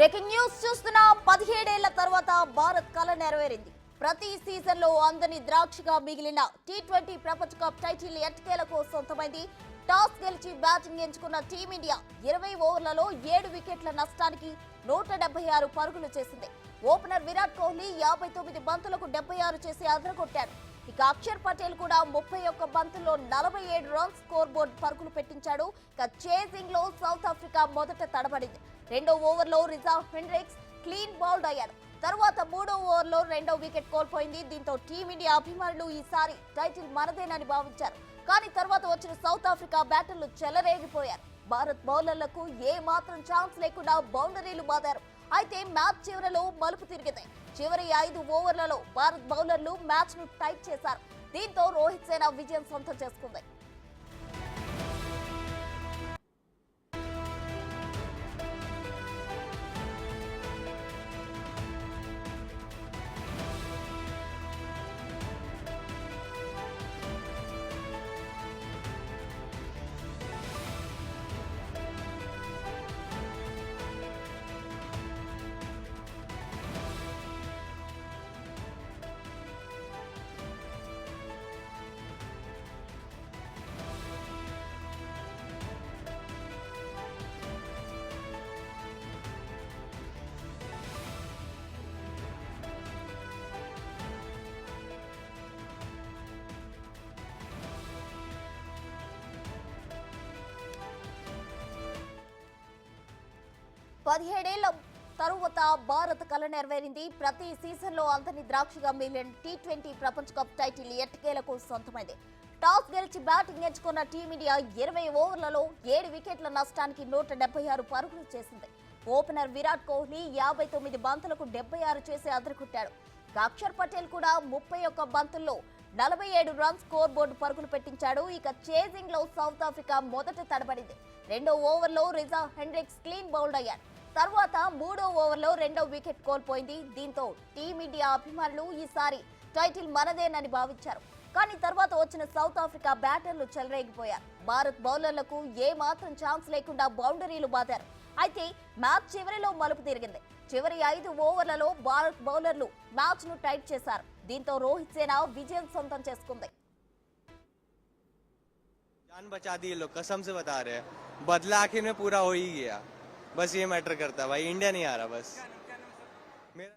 Breaking news చూస్తున్నాం. 17 ఏళ్ల తర్వాత భారత్ కల నెరవేరింది. ప్రతి సీజన్ లో అందని ద్రాక్షగా మిగిలిన టీ20 ప్రపంచ కప్ టైటిల్ ఎట్టకేలకు సొంతమైంది. టాస్ గెలిచి బ్యాటింగ్ ఎంచుకున్న టీమిండియా 20 ఓవర్లలో 7 వికెట్ల నష్టానికి 176 పరుగులు చేసింది. ఓపెనర్ విరాట్ కోహ్లీ 59 బంతులకు 76 చేసి అదరగొట్టాడు. ఇక అక్షర్ పటేల్ కూడా 31 బంతుల్లో 47 రన్స్ స్కోర్ బోర్డు పరుగులు పెట్టించాడు. ఇక చేజింగ్ లో సౌత్ ఆఫ్రికా మొదట తడబడింది. రెండో ఓవర్లో రిజా హెండ్రిక్స్ క్లీన్ బౌల్డ్ అయ్యాడు. తర్వాత మూడో ఓవర్లో రెండో వికెట్ కోల్పోయింది. దీంతో టీమిండియా అభిమానులు ఈసారి టైటిల్ మనదేనని భావించారు. కానీ తర్వాత వచ్చిన సౌత్ ఆఫ్రికా బ్యాటర్లు చెలరేగిపోయారు. భారత్ బౌలర్లకు ఏ మాత్రం ఛాన్స్ లేకుండా బౌండరీలు బాదారు. అయితే మ్యాచ్ చివరలో మలుపు తిరిగింది. చివరి 5 ఓవర్లలో భారత్ బౌలర్లు మ్యాచ్ ను టైట్ చేశారు. దీంతో రోహిత్ సేన విజయం సొంతం చేసుకుంది. పదిహేడేళ్ల తరువాత భారత్ కల నెరవేరింది. ప్రతి సీజన్ లో అంతని ద్రాక్షగా మిగిలిన టీ20 ప్రపంచ కప్ టైటిల్ ఎట్టకేలకు సొంతమైంది. టాస్ గెలిచి బ్యాటింగ్ ఎంచుకున్న టీమిండియా 20 ఓవర్లలో 7 వికెట్ల నష్టానికి 176 పరుగులు చేసింది. ఓపెనర్ విరాట్ కోహ్లీ 59 బంతులకు 76 చేసి అదరగొట్టాడు. అక్షర్ పటేల్ కూడా 31 బంతుల్లో 47 రన్స్ స్కోర్ బోర్డు పరుగులు పెట్టించాడు. ఇక చేజింగ్ లో సౌత్ ఆఫ్రికా మొదట తడబడింది. రెండో ఓవర్లో రిజా హెండ్రిక్స్ క్లీన్ బౌల్డ్ అయ్యాడు. తర్వాత మూడో ఓవర్లో రెండో వికెట్ కోల్పోయింది. దీంతో టీమిండియా అభిమానులు ఈసారి టైటిల్ మనదేనని భావించారు. కానీ తర్వాత వచ్చిన సౌత్ ఆఫ్రికా బ్యాటర్లు చెలరేగిపోయారు. భారత్ బౌలర్లకు ఏ మాత్రం ఛాన్స్ లేకుండా బౌండరీలు బాదారు. అయితే మ్యాచ్ చివరిలో మలుపు తిరిగింది. చివరి 5 ఓవర్లలో భారత్ బౌలర్లు మ్యాచ్ ను టైట్ చేశారు. దీంతో రోహిత్ సేన విజయం సొంతం చేసుకుంది. जान बचा दी लोग, कसम से बता रहे हैं. बदला आखिर में पूरा हो ही गया. बस ये मैटर करता है भाई. इंडिया नहीं आ रहा. बस मेरा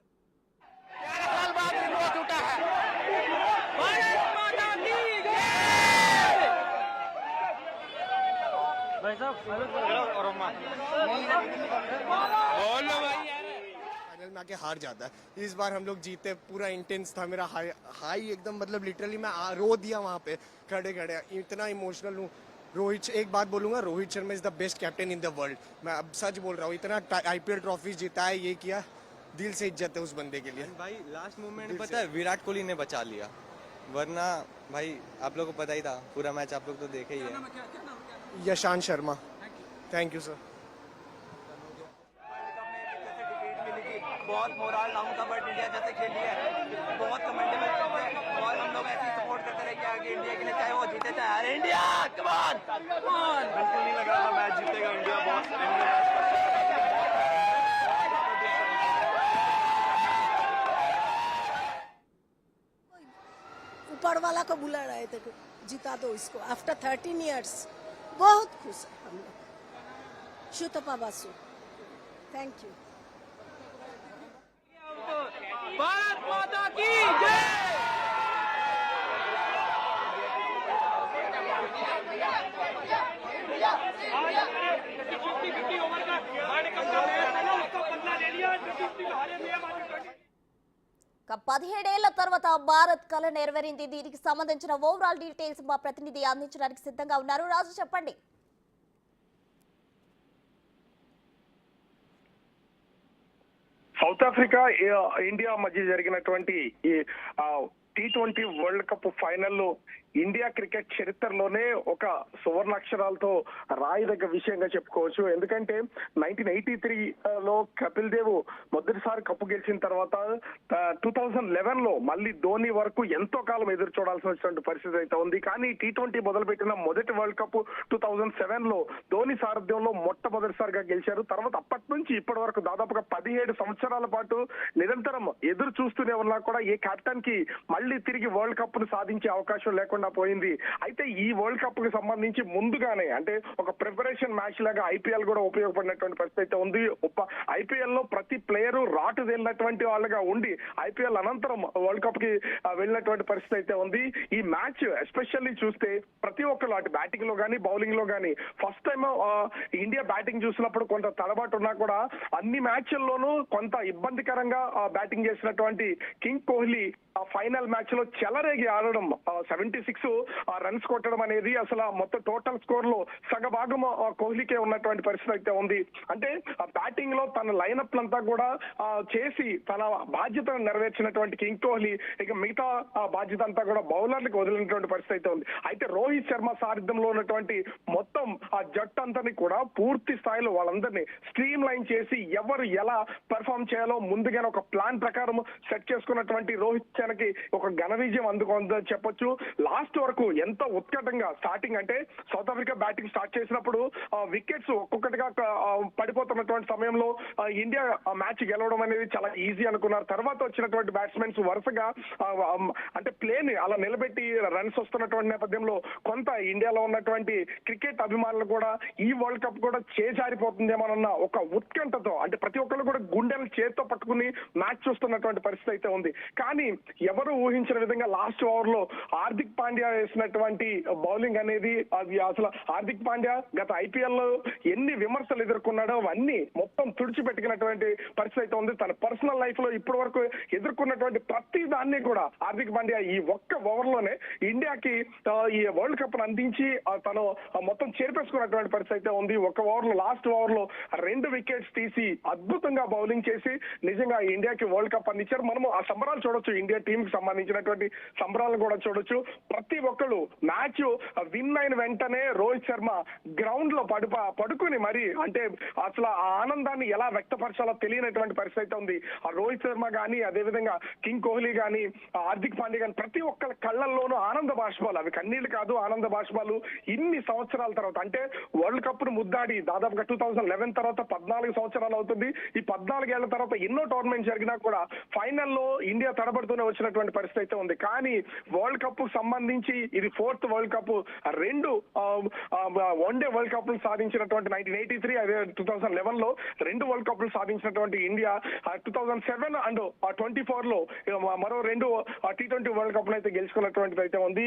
फाइनल में आके हार जाता है. इस बार हम लोग जीते. पूरा इंटेंस था मेरा. हाई एकदम, मतलब लिटरली मैं रो दिया वहाँ पे खड़े खड़े. इतना इमोशनल हूँ. रोहित, एक बात बोलूंगा, Rohit Sharma is the best captain in the world. मैं अब सच बोल रहा हूँ. इतना IPL ट्रॉफी जीता है, ये किया. दिल से इज्जत है उस बंदे के लिए. भाई लास्ट मोमेंट पता है विराट कोहली ने बचा लिया, वरना भाई आप लोग को पता ही था. पूरा मैच आप लोग तो देखे ही है. Yashant Sharma. Thank you sir. बहुत मोरल डाउन था, बट इंडिया जैसे खेली है बहुत कमेंडेबल है. और हम लोग ऐसे ही सपोर्ट करते रहे कि आगे इंडिया के लिए, चाहे वो जीते चाहे हारे. India come on come on. बिल्कुल नहीं लग रहा था मैच जीतेगा इंडिया. बहुत ऊपर वाला को बुला रहे थे जिता दो इसको. आफ्टर 13 इयर्स बहुत खुश है हम लोग. शुतपा बासु. Thank you. भारत माता की जय. ఇక 17 ఏళ్ల తర్వాత భారత్ కల నెరవేరింది. దీనికి సంబంధించిన ఓవరాల్ డీటెయిల్స్ మా ప్రతినిధి అందించడానికి సిద్ధంగా ఉన్నారు. రాజు చెప్పండి. సౌత్ ఆఫ్రికా ఇండియా మధ్య జరిగినటువంటి ఈ టీ20 వరల్డ్ కప్ ఫైనల్లో ఇండియా క్రికెట్ చరిత్రలోనే ఒక సువర్ణాక్షరాలతో రాయదగ్గ విషయంగా చెప్పుకోవచ్చు. ఎందుకంటే 1983 లో కపిల్ దేవ్ మొదటిసారి కప్పు గెలిచిన తర్వాత 2011 లో మళ్ళీ ధోని వరకు ఎంతో కాలం ఎదురు చూడాల్సినటువంటి పరిస్థితి అయితే ఉంది. కానీ T20 మొదలుపెట్టిన మొదటి వరల్డ్ కప్ 2007 లో ధోని సారథ్యంలో మొట్టమొదటిసారిగా గెలిచారు. తర్వాత అప్పటి నుంచి ఇప్పటి వరకు దాదాపుగా 17 సంవత్సరాల పాటు నిరంతరం ఎదురు చూస్తూనే ఉన్నా కూడా ఏ కెప్టెన్ కి మళ్ళీ తిరిగి వరల్డ్ కప్ ను సాధించే అవకాశం లేకుండా పోయింది. అయితే ఈ వరల్డ్ కప్ కి సంబంధించి ముందుగానే అంటే ఒక ప్రిపరేషన్ మ్యాచ్ లాగా ఐపీఎల్ కూడా ఉపయోగపడినటువంటి పరిస్థితి అయితే ఉంది. ఐపీఎల్ లో ప్రతి ప్లేయరు రాటు వెళ్ళినటువంటి వాళ్ళగా ఉండి ఐపీఎల్ అనంతరం వరల్డ్ కప్ కి వెళ్ళినటువంటి పరిస్థితి అయితే ఉంది. ఈ మ్యాచ్ ఎస్పెషల్లీ చూస్తే ప్రతి ఒక్కరు అటు బ్యాటింగ్ లో గానీ బౌలింగ్ లో గానీ ఫస్ట్ టైం ఇండియా బ్యాటింగ్ చూసినప్పుడు కొంత తడబాటు ఉన్నా కూడా అన్ని మ్యాచ్ల్లోనూ కొంత ఇబ్బందికరంగా బ్యాటింగ్ చేసినటువంటి కింగ్ కోహ్లీ ఆ ఫైనల్ మ్యాచ్ లో చెలరేగి ఆడడం 76 రన్స్ కొట్టడం అనేది అసలు మొత్తం టోటల్ స్కోర్ లో సగభాగం కోహ్లీకే ఉన్నటువంటి పరిస్థితి అయితే ఉంది. అంటే బ్యాటింగ్ లో తన లైనప్ అంతా కూడా చేసి తన బాధ్యతను నెరవేర్చినటువంటి కింగ్ కోహ్లీ ఇక మిగతా బాధ్యత అంతా కూడా బౌలర్లకు వదిలినటువంటి పరిస్థితి అయితే ఉంది. అయితే రోహిత్ శర్మ సారథ్యంలో ఉన్నటువంటి మొత్తం ఆ జట్టు అంతని కూడా పూర్తి స్థాయిలో వాళ్ళందరినీ స్ట్రీమ్ లైన్ చేసి ఎవరు ఎలా పెర్ఫార్మ్ చేయాలో ముందుగానే ఒక ప్లాన్ ప్రకారం సెట్ చేసుకున్నటువంటి రోహిత్ శర్మకి ఒక ఘన విజయం అందుకుందని చెప్పొచ్చు. లాస్ట్ వరకు ఎంతో ఉత్కటంగా స్టార్టింగ్ అంటే సౌత్ ఆఫ్రికా బ్యాటింగ్ స్టార్ట్ చేసినప్పుడు వికెట్స్ ఒక్కొక్కటిగా పడిపోతున్నటువంటి సమయంలో ఇండియా మ్యాచ్ గెలవడం అనేది చాలా ఈజీ అనుకున్నారు. తర్వాత వచ్చినటువంటి బ్యాట్స్మెన్స్ వరుసగా అంటే ప్లేన్ అలా నిలబెట్టి రన్స్ వస్తున్నటువంటి నేపథ్యంలో కొంత ఇండియాలో ఉన్నటువంటి క్రికెట్ అభిమానులు కూడా ఈ వరల్డ్ కప్ కూడా చేజారిపోతుందేమోనన్న ఒక ఉత్కంఠతో అంటే ప్రతి ఒక్కరు కూడా గుండెలు చేత్తో పట్టుకుని మ్యాచ్ చూస్తున్నటువంటి పరిస్థితి అయితే ఉంది. కానీ ఎవరు ఊహించిన విధంగా లాస్ట్ ఓవర్ లో హార్దిక్ పాండ్యా వేసినటువంటి బౌలింగ్ అనేది అది అసలు హార్దిక్ పాండ్యా గత ఐపీఎల్ లో ఎన్ని విమర్శలు ఎదుర్కొన్నాడో అవన్నీ మొత్తం తుడిచిపెట్టుకున్నటువంటి పరిస్థితి అయితే ఉంది. తన పర్సనల్ లైఫ్ లో ఇప్పటి వరకు ఎదుర్కొన్నటువంటి ప్రతి దాన్ని కూడా హార్దిక్ పాండ్యా ఈ ఒక్క ఓవర్ లోనే ఇండియాకి ఈ వరల్డ్ కప్ అందించి తను మొత్తం చేర్పేసుకున్నటువంటి పరిస్థితి అయితే ఉంది. ఒక ఓవర్ లో లాస్ట్ ఓవర్ లో 2 వికెట్స్ తీసి అద్భుతంగా బౌలింగ్ చేసి నిజంగా ఇండియాకి వరల్డ్ కప్ అందించారు. మనము ఆ సంబరాలు చూడొచ్చు, ఇండియా టీమ్ కి సంబంధించినటువంటి సంబరాలు కూడా చూడొచ్చు. ప్రతి ఒక్కరు మ్యాచ్ విన్ అయిన వెంటనే రోహిత్ శర్మ గ్రౌండ్ లో పడుకుని మరి అంటే అసలు ఆ ఆనందాన్ని ఎలా వ్యక్తపరచాలో తెలియనటువంటి పరిస్థితి అయితే ఉంది. ఆ రోహిత్ శర్మ గానీ అదేవిధంగా కింగ్ కోహ్లీ గానీ హార్దిక్ పాండ్యా గానీ ప్రతి ఒక్కరి కళ్ళల్లోనూ ఆనంద బాష్పాలు, అవి కన్నీళ్లు కాదు ఆనంద బాష్పాలు. ఇన్ని సంవత్సరాల తర్వాత అంటే వరల్డ్ కప్ ను ముద్దాడి దాదాపుగా 2011 తర్వాత 14 సంవత్సరాలు అవుతుంది. ఈ 14 ఏళ్ల తర్వాత ఎన్నో టోర్నమెంట్ జరిగినా కూడా ఫైనల్లో ఇండియా తడబడుతూనే వచ్చినటువంటి పరిస్థితి అయితే ఉంది. కానీ వరల్డ్ కప్ సంబంధించి ఇది 4th world cup. 2 one day world cup సాధించినటువంటి 1983 అదే 2011 లో 2 వరల్డ్ కప్ సాధించినటువంటి ఇండియా 2007 అండ్ 24 లో మరో 2 T20 వరల్డ్ కప్ అయితే గెలుచుకున్నటువంటిది అయితే ఉంది.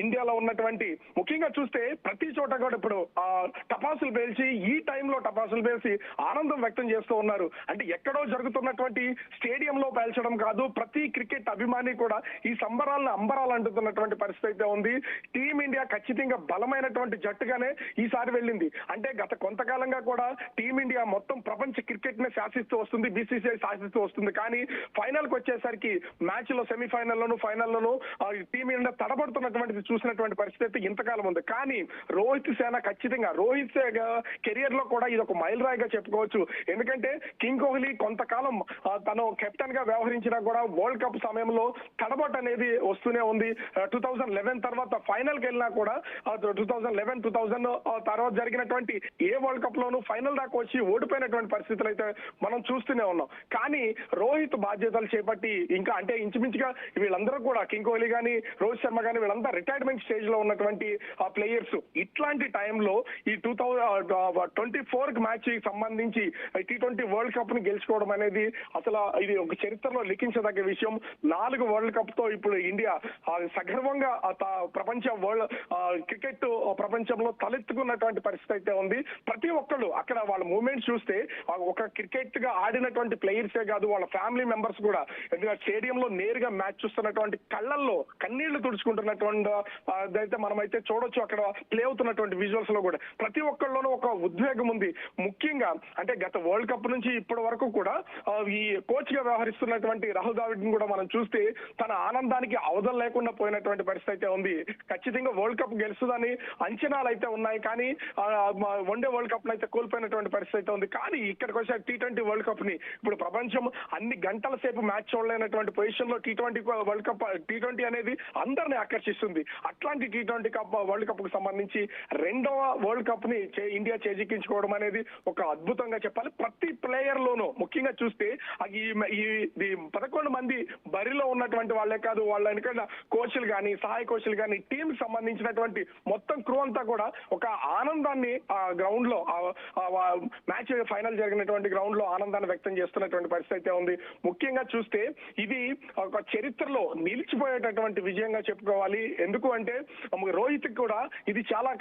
ఇండియాలో ఉన్నటువంటి ముఖ్యంగా చూస్తే ప్రతి చోట కూడా ఇప్పుడు టపాసులు పేల్చి ఈ టైంలో టపాసులు పేల్చి ఆనందం వ్యక్తం చేస్తూ ఉన్నారు. అంటే ఎక్కడో జరుగుతున్నటువంటి స్టేడియంలో పేల్చడం కాదు, ప్రతి క్రికెట్ అభిమాని కూడా ఈ సంబరాలను అంబరాలు అంటుతున్నటువంటి పరిస్థితి అయితే ఉంది. టీమిండియా ఖచ్చితంగా బలమైనటువంటి జట్టుగానే ఈసారి వెళ్ళింది. అంటే గత కొంతకాలంగా కూడా టీమిండియా మొత్తం ప్రపంచ క్రికెట్ ని శాసిస్తూ వస్తుంది, బీసీసీఐ శాసిస్తూ వస్తుంది. కానీ ఫైనల్ కి వచ్చేసరికి మ్యాచ్ లో సెమీఫైనల్లోనూ ఫైనల్లోనూ టీమిండియా తడబడుతున్నటువంటిది చూసినటువంటి పరిస్థితి అయితే ఇంతకాలం ఉంది. కానీ రోహిత్ సేన ఖచ్చితంగా రోహిత్ కెరియర్ లో కూడా ఇది ఒక మైల్ రాయిగా చెప్పుకోవచ్చు. ఎందుకంటే కింగ్ కోహ్లీ కొంతకాలం తను కెప్టెన్ గా వ్యవహరించినా కూడా వరల్డ్ కప్ సమయంలో తడబాటు అనేది వస్తూనే ఉంది. 2011 తర్వాత ఫైనల్ కి వెళ్ళినా కూడా 2011, 2000 తర్వాత జరిగినటువంటి ఏ వరల్డ్ కప్ లోనూ ఫైనల్ దాకా వచ్చి ఓడిపోయినటువంటి పరిస్థితులు అయితే మనం చూస్తూనే ఉన్నాం. కానీ రోహిత్ బాధ్యతలు చేపట్టి ఇంకా అంటే ఇంచుమించుగా వీళ్ళందరూ కూడా కింగ్ కోహ్లీ గానీ రోహిత్ శర్మ గానీ వీళ్ళంతా రిటైర్మెంట్ స్టేజ్ లో ఉన్నటువంటి ప్లేయర్స్. ఇట్లాంటి టైంలో ఈ 2024 మ్యాచ్ కి సంబంధించి T20 వరల్డ్ కప్ ని గెలుచుకోవడం అనేది అసలు ఇది ఒక చరిత్రలో లిఖించదగ్గ విషయం. 4 వరల్డ్ కప్ తో ఇప్పుడు ఇండియా సగర్వంగా ప్రపంచ వరల్డ్ క్రికెట్ ప్రపంచంలో తలెత్తుకున్నటువంటి పరిస్థితి అయితే ఉంది. ప్రతి ఒక్కళ్ళు అక్కడ వాళ్ళ మూమెంట్స్ చూస్తే ఒక క్రికెట్ గా ఆడినటువంటి ప్లేయర్సే కాదు వాళ్ళ ఫ్యామిలీ మెంబర్స్ కూడా ఎందుకంటే స్టేడియంలో నేరుగా మ్యాచ్ చూస్తున్నటువంటి కళ్ళల్లో కన్నీళ్లు తుడుచుకుంటున్నటువంటి అయితే మనమైతే చూడొచ్చు. అక్కడ ప్లే అవుతున్నటువంటి విజువల్స్ లో కూడా ప్రతి ఒక్కళ్ళలోనూ ఒక ఉద్వేగం ఉంది. ముఖ్యంగా అంటే గత వరల్డ్ కప్ నుంచి ఇప్పటి వరకు కూడా ఈ కోచ్ గా వ్యవహరిస్తున్నటువంటి రాహుల్ ద్రావిడ్ కూడా మనం మనం చూస్తే తన ఆనందానికి అవధం లేకుండా పోయినటువంటి పరిస్థితి అయితే ఉంది. ఖచ్చితంగా వరల్డ్ కప్ గెలుస్తుందని అంచనాలు అయితే ఉన్నాయి, కానీ వన్డే వరల్డ్ కప్ అయితే కోల్పోయినటువంటి పరిస్థితి అయితే ఉంది. కానీ ఇక్కడికి వచ్చే T20 వరల్డ్ కప్ ని ఇప్పుడు ప్రపంచం అన్ని గంటల సేపు మ్యాచ్ చూడలేనటువంటి పొజిషన్ లో T20 వరల్డ్ కప్ T20 అనేది అందరిని ఆకర్షిస్తుంది. అట్లాంటి T20 కప్ వరల్డ్ కప్ కు సంబంధించి రెండవ వరల్డ్ కప్ ని ఇండియా చేజిక్కించుకోవడం అనేది ఒక అద్భుతంగా చెప్పాలి. ప్రతి ప్లేయర్ లోనూ ముఖ్యంగా చూస్తే ఈ 11 మంది బరిలో ఉన్నటువంటి వాళ్ళే కాదు, వాళ్ళ వెనక కోచ్లు కానీ సహాయ కోచ్లు కానీ టీమ్ సంబంధించినటువంటి మొత్తం క్రూ అంతా కూడా ఒక ఆనందాన్ని ఆ గ్రౌండ్ లో మ్యాచ్ ఫైనల్ జరిగినటువంటి గ్రౌండ్ లో ఆనందాన్ని వ్యక్తం చేస్తున్నటువంటి పరిస్థితి అయితే ఉంది. ముఖ్యంగా చూస్తే ఇది ఒక చరిత్రలో నిలిచిపోయేటటువంటి విజయంగా చెప్పుకోవాలి. ఎందుకు అంటే రోహిత్ కూడా ఇది చాలా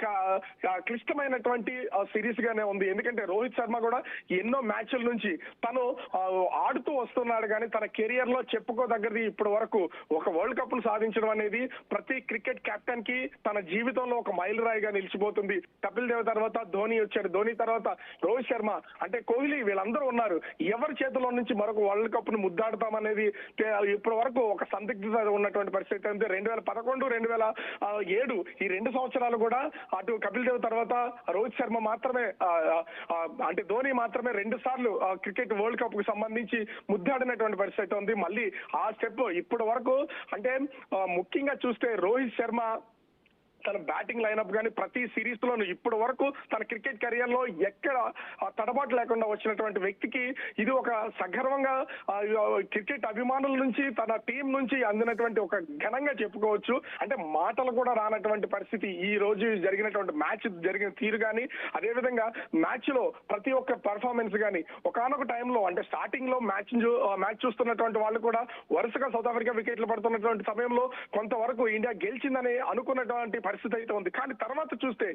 క్లిష్టమైనటువంటి సిరీస్ గానే ఉంది. ఎందుకంటే రోహిత్ శర్మ కూడా ఎన్నో మ్యాచ్ల నుంచి తను ఆడుతూ వస్తున్నాడు, కానీ తన కెరియర్ లో చెప్పుకోదగ్గది ఇప్పటి వరకు ఒక వరల్డ్ కప్ ను సాధించడం అనేది ప్రతి క్రికెట్ కెప్టెన్ కి తన జీవితంలో ఒక మైలురాయిగా నిలిచిపోతుంది. కపిల్ దేవ్ తర్వాత ధోని వచ్చాడు, ధోని తర్వాత రోహిత్ శర్మ, అంటే కోహ్లీ, వీళ్ళందరూ ఉన్నారు. ఎవరి చేతిలో నుంచి మరొక వరల్డ్ కప్ ను ముద్దాడుతామనేది ఇప్పటి వరకు ఒక సందిగ్ధత ఉన్నటువంటి పరిస్థితి ఉంది. 2011, 2007 ఈ 2 సంవత్సరాలు కూడా అటు కపిల్ దేవ్ తర్వాత రోహిత్ శర్మ మాత్రమే అంటే ధోని మాత్రమే 2 సార్లు క్రికెట్ వరల్డ్ కప్ కు సంబంధించి ముద్దాడినటువంటి పరిస్థితి ఉంది. మళ్ళీ ఆ స్టెప్ ఇప్పటి వరకు అంటే ముఖ్యంగా చూస్తే రోహిత్ శర్మ తన బ్యాటింగ్ లైనప్ కానీ ప్రతి సిరీస్ లోను ఇప్పటి వరకు తన క్రికెట్ కెరియర్ లో ఎక్కడ తడబాటు లేకుండా వచ్చినటువంటి వ్యక్తికి ఇది ఒక సగర్వంగా క్రికెట్ అభిమానుల నుంచి తన టీం నుంచి అందినటువంటి ఒక ఘనంగా చెప్పుకోవచ్చు. అంటే మాటలు కూడా రానటువంటి పరిస్థితి ఈ రోజు జరిగినటువంటి మ్యాచ్ జరిగిన తీరు కానీ, అదేవిధంగా మ్యాచ్ లో ప్రతి ఒక్క పర్ఫార్మెన్స్ కానీ ఒకనొక టైంలో అంటే స్టార్టింగ్ లో మ్యాచ్ చూస్తున్నటువంటి వాళ్ళు కూడా వరుసగా సౌత్ ఆఫ్రికా వికెట్లు పడుతున్నటువంటి సమయంలో కొంతవరకు ఇండియా గెలిచిందని అనుకున్నటువంటి పరిస్థితి అయితే ఉంది. కానీ తర్వాత చూస్తే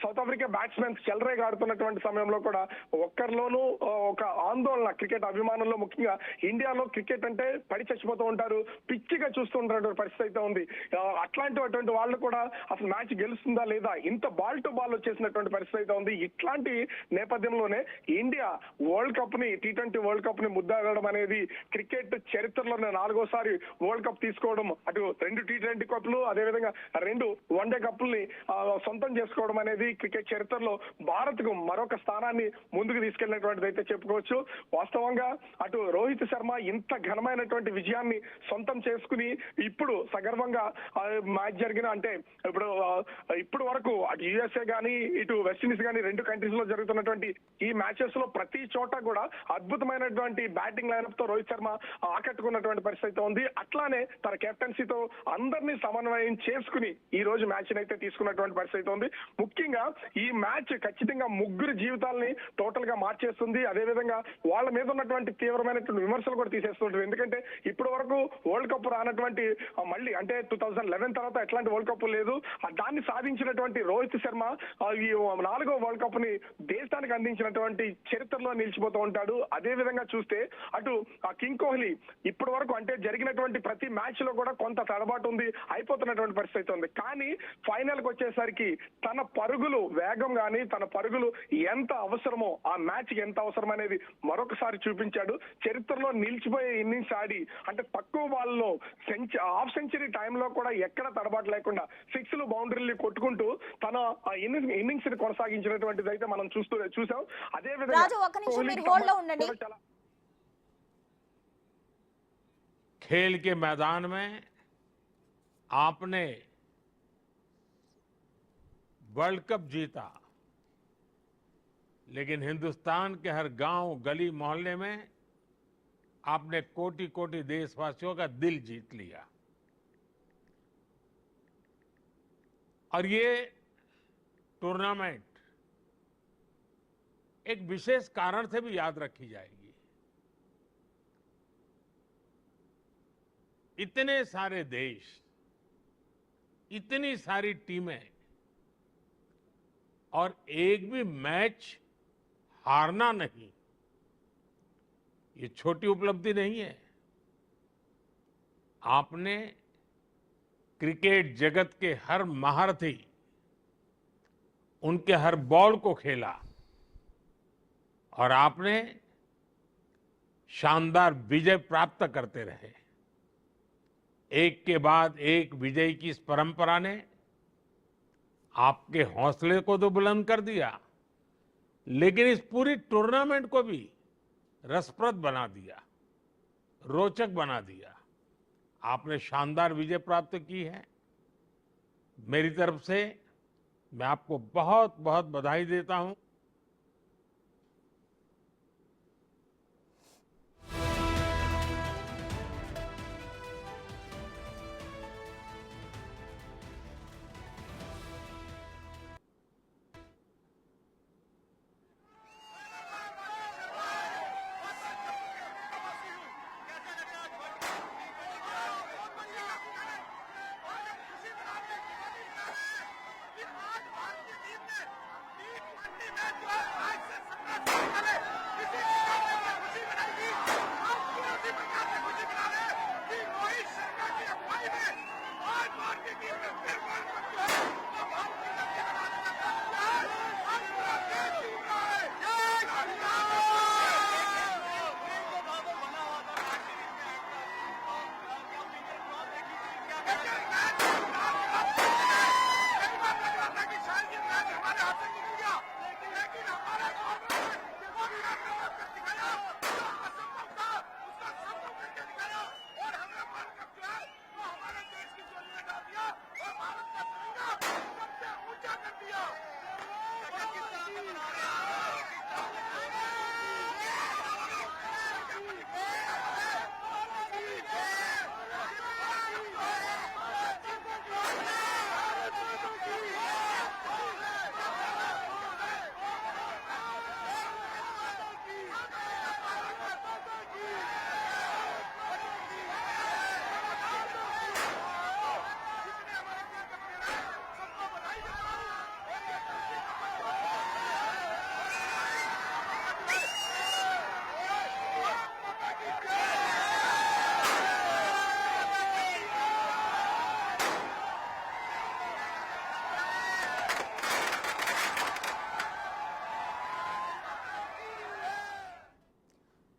సౌత్ ఆఫ్రికా బ్యాట్స్మెన్ చెలరేగా ఆడుతున్నటువంటి సమయంలో కూడా ఒక్కరిలోనూ ఒక ఆందోళన క్రికెట్ అభిమానుల్లో, ముఖ్యంగా ఇండియాలో క్రికెట్ అంటే పడి చచ్చిపోతూ ఉంటారు, పిచ్చిగా చూస్తుంటున్న పరిస్థితి అయితే ఉంది. అట్లాంటి వాళ్ళు కూడా అసలు మ్యాచ్ గెలుస్తుందా లేదా, ఇంత బాల్ టు బాల్ వచ్చేసినటువంటి పరిస్థితి అయితే ఉంది. ఇట్లాంటి నేపథ్యంలోనే ఇండియా వరల్డ్ కప్ ని T20 వరల్డ్ కప్ ని ముద్దాడడం అనేది క్రికెట్ చరిత్రలోనే 4వసారి వరల్డ్ కప్ తీసుకోవడం, అటు 2 T20 కప్లు అదేవిధంగా 2 వన్డే కప్పుల్ని సొంతం చేసుకోవడం అనేది క్రికెట్ చరిత్రలో భారత్ కు మరొక స్థానాన్ని ముందుకు తీసుకెళ్లినటువంటిది అయితే చెప్పుకోవచ్చు. వాస్తవంగా అటు రోహిత్ శర్మ ఇంత ఘనమైనటువంటి విజయాన్ని సొంతం చేసుకుని ఇప్పుడు సగర్వంగా మ్యాచ్ జరిగిన అంటే ఇప్పుడు వరకు అటు యుఎస్ఏ గానీ ఇటు వెస్టిండీస్ గానీ 2 కంట్రీస్ లో జరుగుతున్నటువంటి ఈ మ్యాచెస్ లో ప్రతి చోట కూడా అద్భుతమైనటువంటి బ్యాటింగ్ లైనప్ తో రోహిత్ శర్మ ఆకట్టుకున్నటువంటి పరిస్థితి ఉంది. అట్లానే తన కెప్టెన్సీతో అందరినీ సమన్వయం చేసుకుని ఈ రోజు మ్యాచ్ అయితే తీసుకున్నటువంటి పరిస్థితి ఉంది. ముఖ్యంగా ఈ మ్యాచ్ ఖచ్చితంగా ముగ్గురు జీవితాలని టోటల్ గా మార్చేస్తుంది. అదేవిధంగా వాళ్ళ మీద ఉన్నటువంటి తీవ్రమైనటువంటి విమర్శలు కూడా తీసేస్తుంటుంది. ఎందుకంటే ఇప్పటి వరకు వరల్డ్ కప్ రానటువంటి మళ్ళీ అంటే 2011 తర్వాత ఎట్లాంటి వరల్డ్ కప్ లేదు, దాన్ని సాధించినటువంటి రోహిత్ శర్మ ఈ 4వ వరల్డ్ కప్ ని దేశానికి అందించినటువంటి చరిత్రలో నిలిచిపోతూ ఉంటాడు. అదే విధంగా చూస్తే అటు కింగ్ కోహ్లీ ఇప్పటి వరకు అంటే జరిగినటువంటి ప్రతి మ్యాచ్ లో కూడా కొంత తడబాటు ఉంది, అయిపోతున్నటువంటి పరిస్థితి ఉంది. కానీ ఫైనల్ కి వచ్చేసరికి తన పరుగులు వేగం గానీ తన పరుగులు ఎంత అవసరమో ఆ మ్యాచ్ కి ఎంత అవసరం అనేది మరొకసారి చూపించాడు. చరిత్రలో నిలిచిపోయే ఇన్నింగ్స్ ఆడి అంటే తక్కువ బాల్లో హాఫ్ సెంచరీ టైంలో కూడా ఎక్కడ తడబాటు లేకుండా 6లు బౌండరీలు కొట్టుకుంటూ తన ఇన్నింగ్స్ ని కొనసాగించినటువంటిది అయితే మనం చూసాం. అదే విధంగా खेल के मैदान में आपने वर्ल्ड कप जीता, लेकिन हिंदुस्तान के हर गांव गली मोहल्ले में आपने कोटि कोटि देशवासियों का दिल जीत लिया। और ये टूर्नामेंट एक विशेष कारण से भी याद रखी जाएगी। इतने सारे देश, इतनी सारी टीमें और एक भी मैच हारना नहीं, ये छोटी उपलब्धि नहीं है। आपने क्रिकेट जगत के हर महारथी, उनके हर बॉल को खेला और आपने शानदार विजय प्राप्त करते रहे। एक के बाद एक विजय की इस परंपरा ने आपके हौसले को तो बुलंद कर दिया, लेकिन इस पूरी टूर्नामेंट को भी रसप्रद बना दिया, रोचक बना दिया। आपने शानदार विजय प्राप्त की है। मेरी तरफ से मैं आपको बहुत बहुत बधाई देता हूं।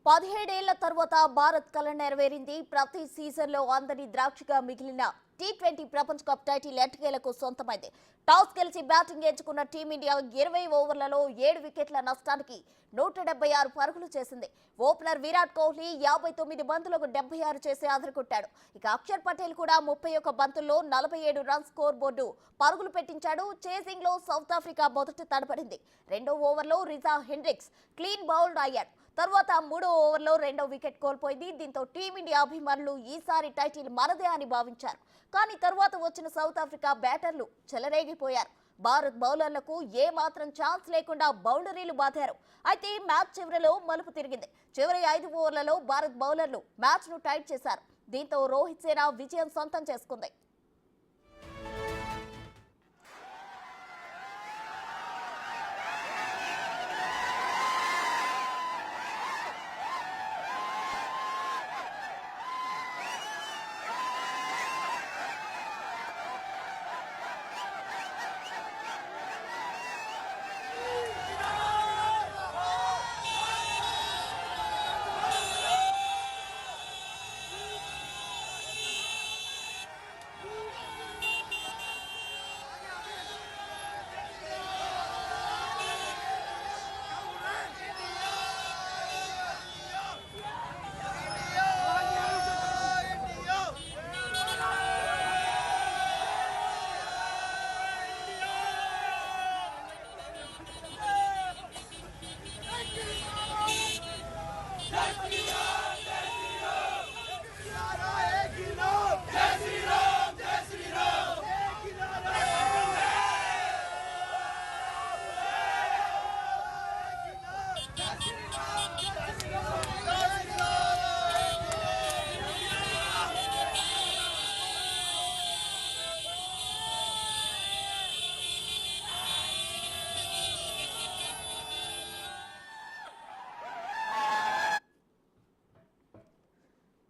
పదిహేడేళ్ల తర్వాత భారత్ కల నెరవేరింది. ప్రతి సీజన్ లో అందరి ద్రాక్షగా మిగిలిన టీ20 ప్రపంచ కప్ టైటిల్ ఎట్టకేలకు సొంతమైంది. టాస్ గెలిచి బ్యాటింగ్ ఎంచుకున్న టీమిండియా 20 ఓవర్లలో 7 వికెట్ల నష్టానికి 176 పరుగులు చేసింది. ఓపెనర్ విరాట్ కోహ్లీ 59 బంతులకు 76 చేసి అదరగొట్టాడు. ఇక అక్షర్ పటేల్ కూడా 31 బంతుల్లో 47 రన్స్ స్కోర్ బోర్డు పరుగులు పెట్టించాడు. చేసింగ్ లో సౌత్ ఆఫ్రికా మొదట తడబడింది. రెండో ఓవర్లో రిజా హెండ్రిక్స్ క్లీన్ బౌల్డ్ అయ్యాడు. తర్వాత మూడో ఓవర్లో రెండో వికెట్ కోల్పోయింది. దీంతో టీమిండియా అభిమానులు ఈసారి టైటిల్ మనదే అని భావించారు. కానీ తర్వాత వచ్చిన సౌత్ ఆఫ్రికా బ్యాటర్లు చెలరేగిపోయారు. భారత్ బౌలర్లకు ఏ మాత్రం ఛాన్స్ లేకుండా బౌండరీలు బాదారు. అయితే మ్యాచ్ చివరిలో మలుపు తిరిగింది. చివరి 5 ఓవర్లలో భారత్ బౌలర్లు మ్యాచ్ ను టైట్ చేశారు. దీంతో రోహిత్ సేన విజయం సొంతం చేసుకుంది.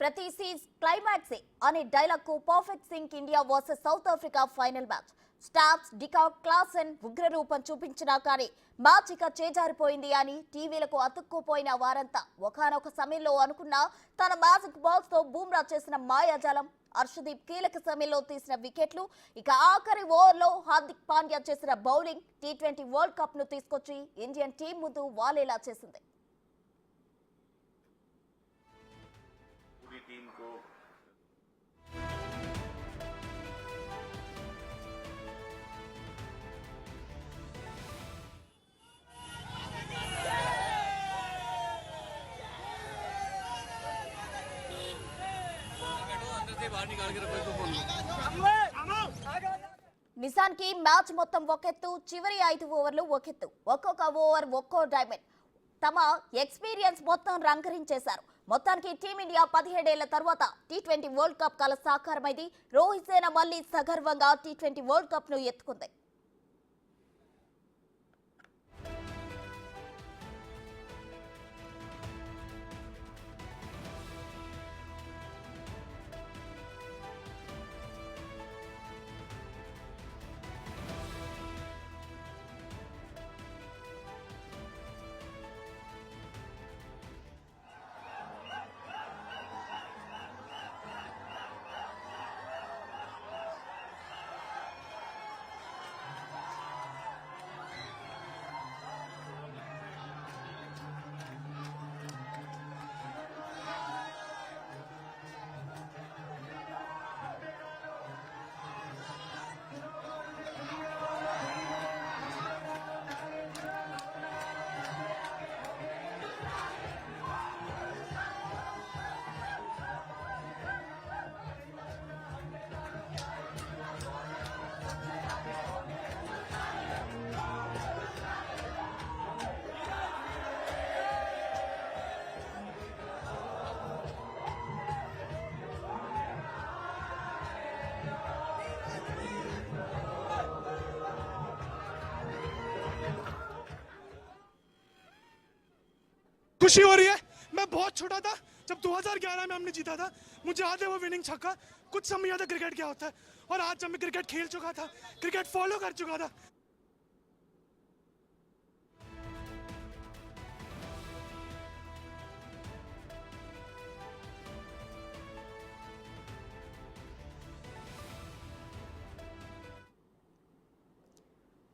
ప్రతి సీజ్ క్లైమాక్సే అనే డైలాగ్ కు perfect sync India versus South Africa final match. Stubbs de Kock Klaasen ఉగ్రరూపం చూపించినా కానీ మ్యాచ్ ఇక చేజారిపోయింది అని టీవీలకు అతుక్కుపోయిన వారంతా ఒకానొక సమయంలో అనుకున్న తన మ్యాజిక్ బాల్స్ తో బూమ్రా చేసిన మాయాజాలం, హర్షదీప్ కీలక సమయంలో తీసిన వికెట్లు, ఇక ఆఖరి ఓవర్లో హార్దిక్ పాండ్యా చేసిన బౌలింగ్ టీ20 వరల్డ్ కప్ ను తీసుకొచ్చి ఇండియన్ టీం ముందు వాలేలా చేసింది. నిజానికి మ్యాచ్ మొత్తం ఒకెత్తు, చివరి 5 ఓవర్లు ఒకెత్తు, ఒక్కొక్క ఓవర్ ఒక్కో డైమండ్. తమ ఎక్స్పీరియన్స్ మొత్తం రంగరించేశారు. మొత్తానికి టీమిండియా 17 ఏళ్ల తర్వాత టీ20 వరల్డ్ కప్ కల సాకారమైంది. రోహిత్ సేన మళ్లీ సగర్వంగా టీ20 వరల్డ్ కప్ ను ఎత్తుకుంది. खुशी हो रही है। मैं बहुत छोटा था जब 2011 में हमने जीता था, मुझे याद है वो विनिंग छक्का, कुछ समझ आता क्रिकेट क्या होता है। और आज जब मैं क्रिकेट खेल चुका था, क्रिकेट फॉलो कर चुका था,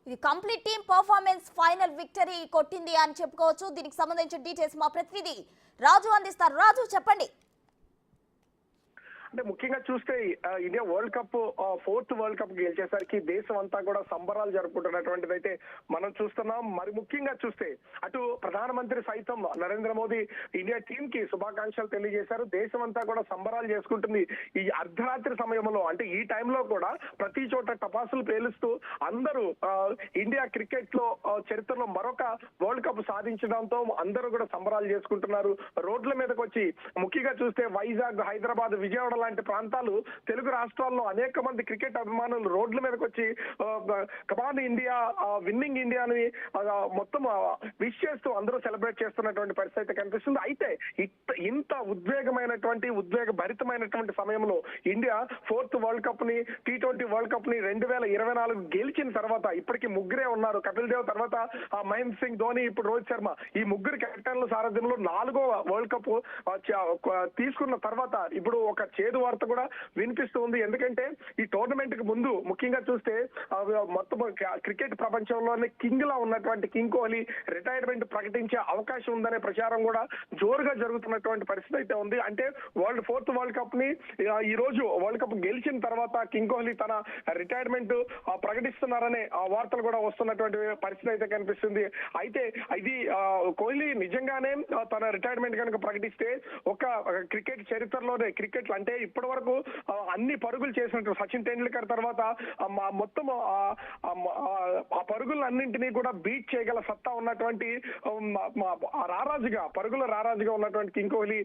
ఇది complete team performance final victory కొట్టింది అని చెప్పుకోవచ్చు. దీనికి సంబంధించిన డీటెయిల్స్ మా ప్రతినిధి రాజు అందిస్తారు. రాజు చెప్పండి. అంటే ముఖ్యంగా చూస్తే India world cup 4th world cup గెలిచేసరికి దేశం అంతా కూడా సంబరాలు జరుపుకుంటున్నటువంటిది అయితే మనం చూస్తున్నాం. మరి ముఖ్యంగా చూస్తే అటు ప్రధానమంత్రి సైతం నరేంద్ర మోదీ ఇండియా టీమ్ కి శుభాకాంక్షలు తెలియజేశారు. దేశం అంతా కూడా సంబరాలు చేసుకుంటుంది. ఈ అర్ధరాత్రి సమయంలో అంటే ఈ టైంలో కూడా ప్రతి చోట టపాసులు పేలుస్తూ అందరూ ఇండియా క్రికెట్ లో చరిత్రలో మరొక వరల్డ్ కప్ సాధించడంతో అందరూ కూడా సంబరాలు చేసుకుంటున్నారు. రోడ్ల మీదకి వచ్చి ముఖ్యంగా చూస్తే వైజాగ్, హైదరాబాద్, విజయవాడ లాంటి ప్రాంతాలు, తెలుగు రాష్ట్రాల్లో అనేక మంది క్రికెట్ అభిమానులు రోడ్ల మీదకి వచ్చి కమాన్ ఇండియా, విన్నింగ్ ఇండియాని మొత్తం విష్ చేస్తూ అందరూ సెలబ్రేట్ చేస్తున్నటువంటి పరిస్థితి అయితే కనిపిస్తుంది. అయితే ఇంత ఉద్వేగభరితమైనటువంటి సమయంలో ఇండియా 4th వరల్డ్ కప్ ని, టీ20 వరల్డ్ కప్ ని 2024 గెలిచిన తర్వాత ఇప్పటికీ ముగ్గురే ఉన్నారు. కపిల్ దేవ్ తర్వాత మహేంద్ర సింగ్ ధోని, ఇప్పుడు రోహిత్ శర్మ, ఈ ముగ్గురు కెప్టెన్ల సారథ్యంలో 4వ వరల్డ్ కప్ తీసుకున్న తర్వాత ఇప్పుడు ఒక చేదు వార్త కూడా వినిపిస్తూ ఉంది. ఎందుకంటే ఈ టోర్నమెంట్ కి ముందు ముఖ్యంగా చూస్తే మొత్తం క్రికెట్ ప్రపంచంలోనే కింగ్ లా ఉన్నటువంటి కింగ్ కోహ్లీ రిటైర్మెంట్ ప్రకటించే అవకాశం ఉందనే ప్రచారం కూడా జోరుగా జరుగుతున్నటువంటి పరిస్థితి అయితే ఉంది. అంటే 4th వరల్డ్ కప్ ని ఈ రోజు వరల్డ్ కప్ గెలిచిన తర్వాత కింగ్ కోహ్లీ తన రిటైర్మెంట్ ప్రకటిస్తున్నారనే వార్తలు కూడా వస్తున్నటువంటి పరిస్థితి అయితే కనిపిస్తుంది. అయితే ఇది కోహ్లీ నిజంగానే తన రిటైర్మెంట్ కనుక ప్రకటిస్తే ఒక క్రికెట్ చరిత్రలోనే, క్రికెట్ అంటే ఇప్పటి వరకు అన్ని పరుగులు చేసినట్టు సచిన్ టెండూల్కర్ తర్వాత మొత్తం ఆ పరుగులన్నింటినీ కూడా బీట్ చేయగల సత్తా ఉన్నటువంటి పరుగుల రారాజుగా ఉన్నటువంటి కింగ్ కోహ్లీ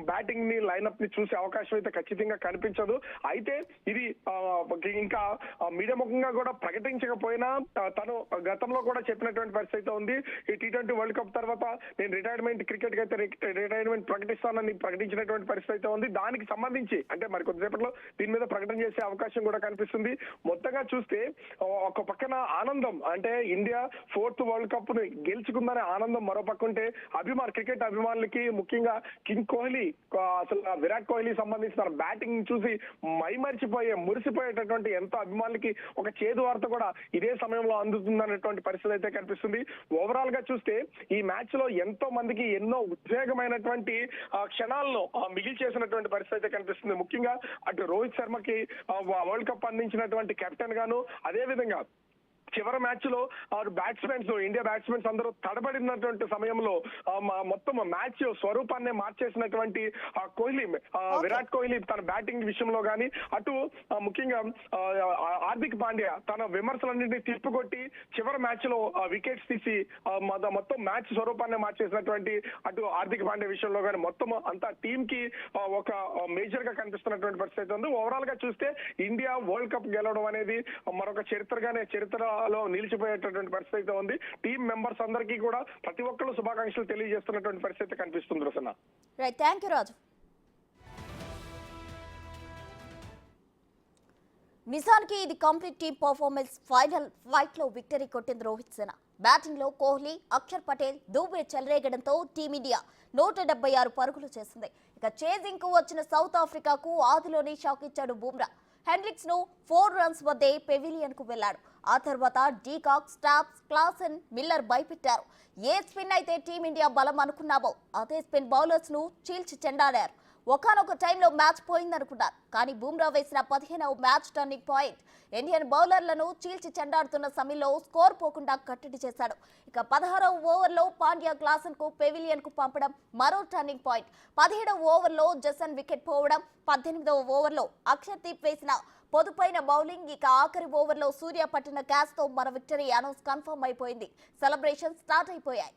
బ్యాటింగ్ ని, లైనప్ ని చూసే అవకాశం అయితే ఖచ్చితంగా కనిపించదు. అయితే ఇది ఇంకా మీడియా ముఖంగా కూడా ప్రకటించకపోయినా తను గతంలో కూడా చెప్పినటువంటి పరిస్థితి ఉంది. ఈ టీ20 వరల్డ్ కప్ తర్వాత నేను రిటైర్మెంట్, క్రికెట్ కి అయితే రిటైర్మెంట్ ప్రకటిస్తానని ప్రకటించినటువంటి పరిస్థితి అయితే ఉంది. దానికి సంబంధించి నుంచి అంటే మరి కొద్దిసేపట్లో దీని మీద ప్రకటన చేసే అవకాశం కూడా కనిపిస్తుంది. మొత్తంగా చూస్తే ఒక పక్కన ఆనందం అంటే ఇండియా 4th వరల్డ్ కప్ ని గెలుచుకుందనే ఆనందం, మరో పక్క ఉంటే క్రికెట్ అభిమానులకి ముఖ్యంగా కింగ్ కోహ్లీ అసలు విరాట్ కోహ్లీ సంబంధించిన బ్యాటింగ్ చూసి మురిసిపోయేటటువంటి ఎంతో అభిమానులకి ఒక చేదు వార్త కూడా ఇదే సమయంలో అందుతుందనేటువంటి పరిస్థితి అయితే కనిపిస్తుంది. ఓవరాల్ గా చూస్తే ఈ మ్యాచ్ లో ఎంతో మందికి ఎన్నో ఉద్వేగమైనటువంటి క్షణాలను మిగిల్చేసినటువంటి పరిస్థితి అయితే కనిపిస్తుంది. ముఖ్యంగా అటు రోహిత్ శర్మకి వరల్డ్ కప్ అందించినటువంటి కెప్టెన్ గాను, అదే విధంగా చివరి మ్యాచ్ లో బ్యాట్స్మెన్స్ ఇండియా బ్యాట్స్మెన్స్ అందరూ తడబడినటువంటి సమయంలో మొత్తం మ్యాచ్ స్వరూపాన్ని మార్చేసినటువంటి కోహ్లీ, విరాట్ కోహ్లీ తన బ్యాటింగ్ విషయంలో గానీ, అటు ముఖ్యంగా హార్దిక్ పాండ్యా తన విమర్శలన్నింటినీ తిప్పికొట్టి చివరి మ్యాచ్ లో వికెట్స్ తీసి మొత్తం మ్యాచ్ స్వరూపాన్ని మార్చేసినటువంటి అటు హార్దిక్ పాండ్యా విషయంలో గానీ మొత్తం అంతా టీమ్ కి ఒక మేజర్ గా కనిపిస్తున్నటువంటి పరిస్థితి ఉంది. ఓవరాల్ గా చూస్తే ఇండియా వరల్డ్ కప్ గెలవడం అనేది మరొక చరిత్రలో నిలిచిపోయేటటువంటి పరిస్థితి ఉంది. టీం మెంబర్స్ అందరికీ కూడా ప్రతి ఒక్కరు శుభాకాంక్షలు తెలియజేస్తున్నటువంటి పరిస్థితి కనిపిస్తుంది. రసన రైట్, థ్యాంక్ యూ రాజు. నిజానికి ఇది complete team performance. Final fight లో విక్టరీ కొట్టింది రోహిత్ సేన. బ్యాటింగ్ లో కోహ్లీ, అక్షర్ పటేల్, దూబే చెలరేగడంతో టీమిండియా 176 పరుగులు చేసింది. ఇక చేజింగ్ కు వచ్చిన సౌత్ ఆఫ్రికాకు ఆదిలోనే షాక్ ఇచ్చాడు బుమ్రా. హెండ్రిక్స్ ను 4 రన్స్ వద్దే పెవిలియన్ కు వెళ్లాడు. ఆ తర్వాత డీకాక్, స్టాప్స్, క్లాసెన్, మిల్లర్ భయపెట్టారు. ఏ స్పిన్ అయితే టీమిండియా బలం అనుకున్నామో అదే స్పిన్ బౌలర్స్ ను చీల్చి చెండాడారు. ఒకనొక టైంలో మ్యాచ్ పోయిందనుకున్నారు, కానీ బుమ్రా వేసిన 15వ మ్యాచ్ టర్నింగ్ పాయింట్. ఇండియన్ బౌలర్లను చీల్చి చెండాడుతున్న సమయంలో స్కోర్ పోకుండా కట్టడి చేశాడు. ఇక 16వ ఓవర్లో పాండ్యా క్లాసెన్ కు పెవిలియన్ కు పంపడం మరో టర్నింగ్ పాయింట్. 17వ ఓవర్లో జసన్ వికెట్ పోవడం, 18వ ఓవర్లో అక్షర్దీప్ వేసిన పొదుపైన బౌలింగ్, ఇక ఆఖరి ఓవర్లో సూర్య పట్టిన క్యాచ్ తో మన విక్టరీ అనౌన్స్ కన్ఫర్మ్ అయిపోయింది. సెలబ్రేషన్ స్టార్ట్ అయిపోయాయి.